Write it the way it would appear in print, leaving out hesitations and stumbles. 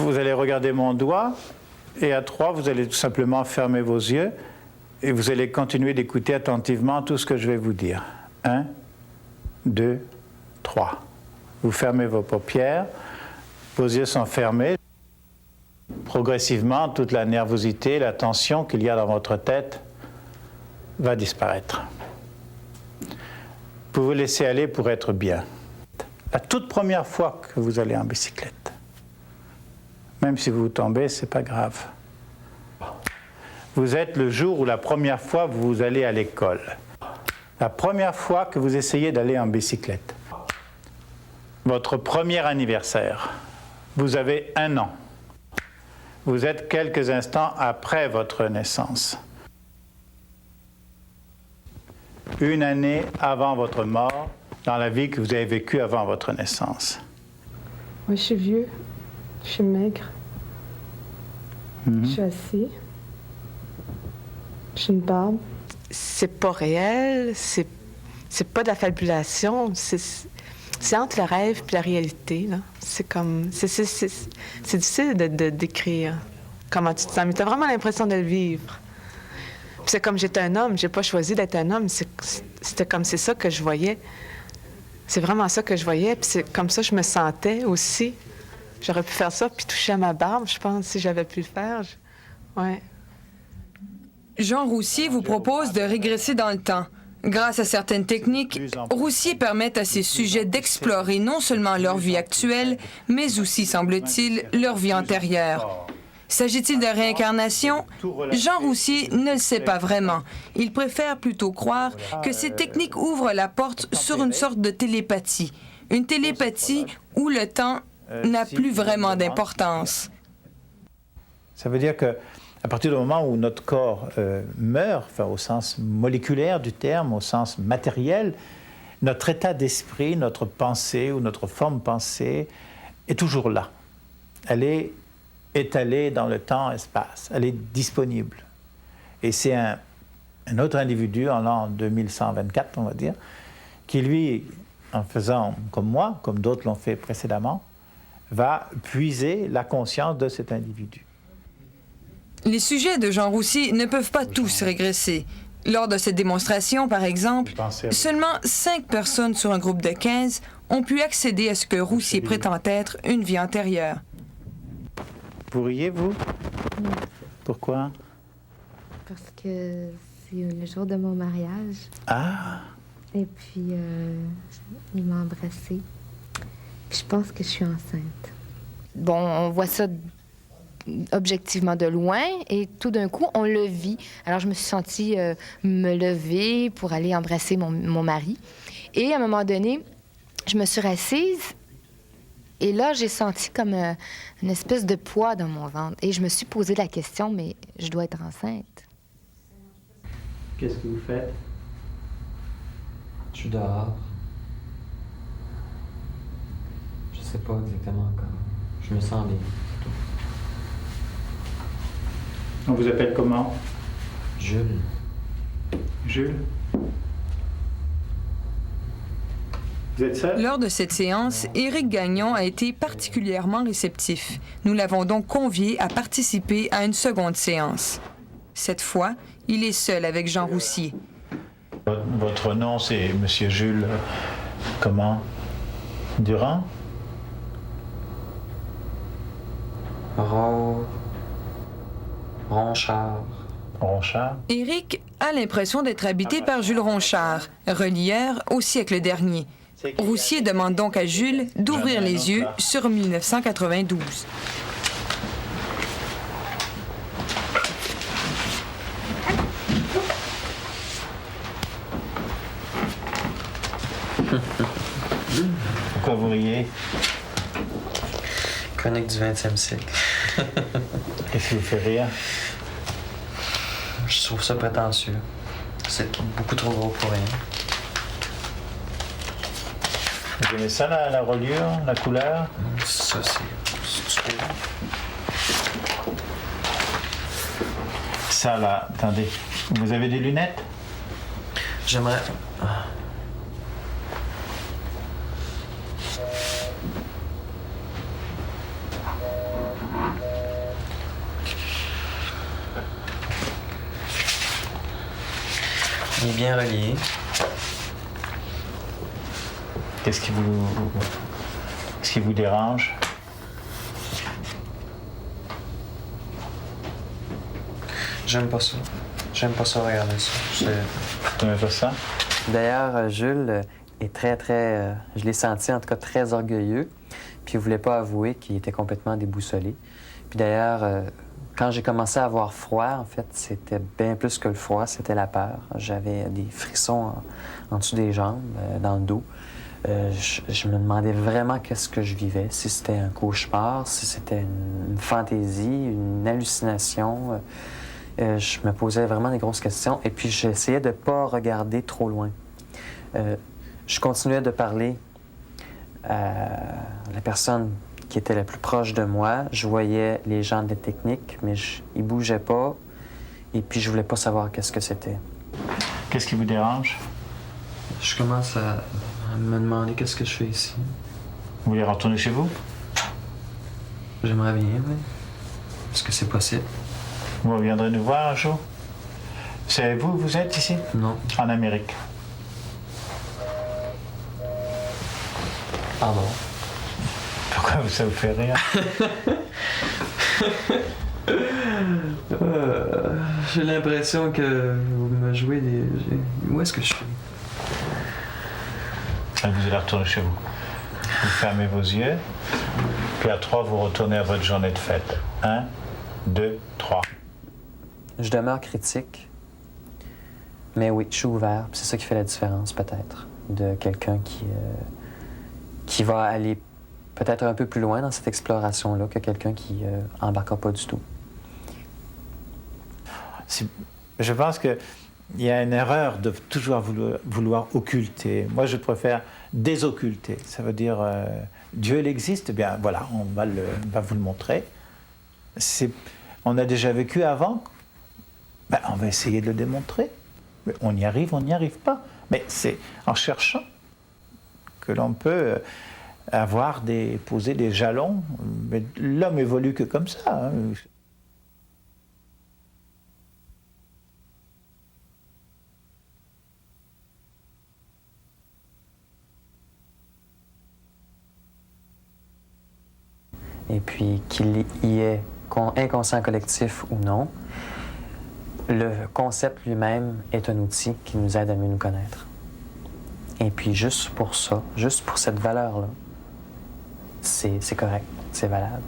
vous allez regarder mon doigt, et à 3, vous allez tout simplement fermer vos yeux, et vous allez continuer d'écouter attentivement tout ce que je vais vous dire. 1, 2, 3. Vous fermez vos paupières, vos yeux sont fermés. Progressivement, toute la nervosité, la tension qu'il y a dans votre tête va disparaître. Vous vous laissez aller pour être bien. La toute première fois que vous allez en bicyclette, même si vous tombez, c'est pas grave. Vous êtes le jour où la première fois vous allez à l'école. La première fois que vous essayez d'aller en bicyclette. Votre premier anniversaire. Vous avez 1 an. Vous êtes quelques instants après votre naissance. 1 année avant votre mort, dans la vie que vous avez vécue avant votre naissance. Oui, je suis vieux. Je suis maigre. Je suis assis. J'ai une barbe. C'est pas réel, c'est pas de la fabulation, c'est entre le rêve et la réalité, là. C'est comme... C'est difficile de décrire comment tu te sens, mais t'as vraiment l'impression de le vivre. Puis c'est comme j'étais un homme, j'ai pas choisi d'être un homme, c'était comme c'est ça que je voyais. C'est vraiment ça que je voyais, puis c'est comme ça que je me sentais aussi. J'aurais pu faire ça, puis toucher à ma barbe, je pense, si j'avais pu le faire. Ouais. Jean Roussier vous propose de régresser dans le temps. Grâce à certaines techniques, Roussier permet à ses sujets d'explorer non seulement leur vie actuelle, mais aussi, semble-t-il, leur vie antérieure. S'agit-il de réincarnation? Jean Roussier ne le sait pas vraiment. Il préfère plutôt croire que ces techniques ouvrent la porte sur une sorte de télépathie. Une télépathie où le temps n'a plus vraiment d'importance. Ça veut dire que à partir du moment où notre corps meurt, enfin, au sens moléculaire du terme, au sens matériel, notre état d'esprit, notre pensée ou notre forme pensée est toujours là. Elle est étalée dans le temps-espace, elle est disponible. Et c'est un autre individu en l'an 2124, on va dire, qui lui, en faisant comme moi, comme d'autres l'ont fait précédemment, va puiser la conscience de cet individu. Les sujets de Jean Roussier ne peuvent pas tous régresser. Lors de cette démonstration, par exemple, seulement 5 personnes sur un groupe de 15 ont pu accéder à ce que Roussier prétend être une vie antérieure. Pourriez-vous? Non. Pourquoi? Parce que c'est le jour de mon mariage. Ah! Et puis, il m'a embrassée. Puis je pense que je suis enceinte. Bon, on voit ça objectivement de loin et tout d'un coup, on le vit. Alors, je me suis sentie me lever pour aller embrasser mon mari. Et à un moment donné, je me suis rassise et là, j'ai senti comme une espèce de poids dans mon ventre. Et je me suis posé la question, mais je dois être enceinte. Qu'est-ce que vous faites? Je suis dehors. Je sais pas exactement encore. Je me sens bien. On vous appelle comment? Jules. Jules? Vous êtes seul? Lors de cette séance, Éric Gagnon a été particulièrement réceptif. Nous l'avons donc convié à participer à une seconde séance. Cette fois, il est seul avec Jean Roussier. Votre nom, c'est Monsieur Jules... comment? Durand? Ronchard. Ronchard? Éric a l'impression d'être habité par Jules Ronchard, relieur au siècle dernier. Roussier demande donc à Jules d'ouvrir les yeux sur 1992. Pourquoi vous riez? Chronique du 20e siècle. Qu'est-ce qui vous fait rire? Je trouve ça prétentieux. C'est beaucoup trop gros pour rien. Vous aimez ça, la reliure, la couleur? Ça, c'est cool. Ça, là, attendez. Vous avez des lunettes? J'aimerais... Il est bien relié. Qu'est-ce qui vous dérange? J'aime pas ça. J'aime pas ça regarder ça. Tu n'aimes pas ça? D'ailleurs, Jules est très, je l'ai senti en tout cas très orgueilleux. Puis il voulait pas avouer qu'il était complètement déboussolé. Puis d'ailleurs, quand j'ai commencé à avoir froid, en fait, c'était bien plus que le froid, c'était la peur. J'avais des frissons en dessous des jambes, dans le dos. Je me demandais vraiment qu'est-ce que je vivais, si c'était un cauchemar, si c'était une fantaisie, une hallucination. Je me posais vraiment des grosses questions et puis j'essayais de ne pas regarder trop loin. Je continuais de parler à la personne qui était la plus proche de moi. Je voyais les gens des techniques, mais ils ne bougeaient pas et puis je voulais pas savoir qu'est-ce que c'était. Qu'est-ce qui vous dérange? Je commence à me demander qu'est-ce que je fais ici. Vous voulez retourner chez vous? J'aimerais bien, oui. Est-ce que c'est possible? Vous reviendrez nous voir un jour? Savez-vous où vous êtes ici? Non. En Amérique. Pardon. Pourquoi ça vous fait rire? J'ai l'impression que vous me jouez des... Où est-ce que je suis? Vous allez retourner chez vous. Vous fermez vos yeux, puis à 3, vous retournez à votre journée de fête. 1, 2, 3. Je demeure critique, mais oui, je suis ouvert. C'est ça qui fait la différence, peut-être, de quelqu'un qui va aller peut-être un peu plus loin dans cette exploration-là que quelqu'un qui embarquera pas du tout. Je pense qu'il y a une erreur de toujours vouloir occulter. Moi, je préfère désocculter. Ça veut dire, Dieu, il existe, eh bien voilà, on va vous le montrer. On a déjà vécu avant, ben, on va essayer de le démontrer. Mais on y arrive, on n'y arrive pas. Mais c'est en cherchant que l'on peut poser des jalons. Mais l'homme évolue que comme ça. Hein. Et puis qu'il y ait inconscient collectif ou non, le concept lui-même est un outil qui nous aide à mieux nous connaître. Et puis juste pour ça, juste pour cette valeur-là, c'est correct, c'est valable.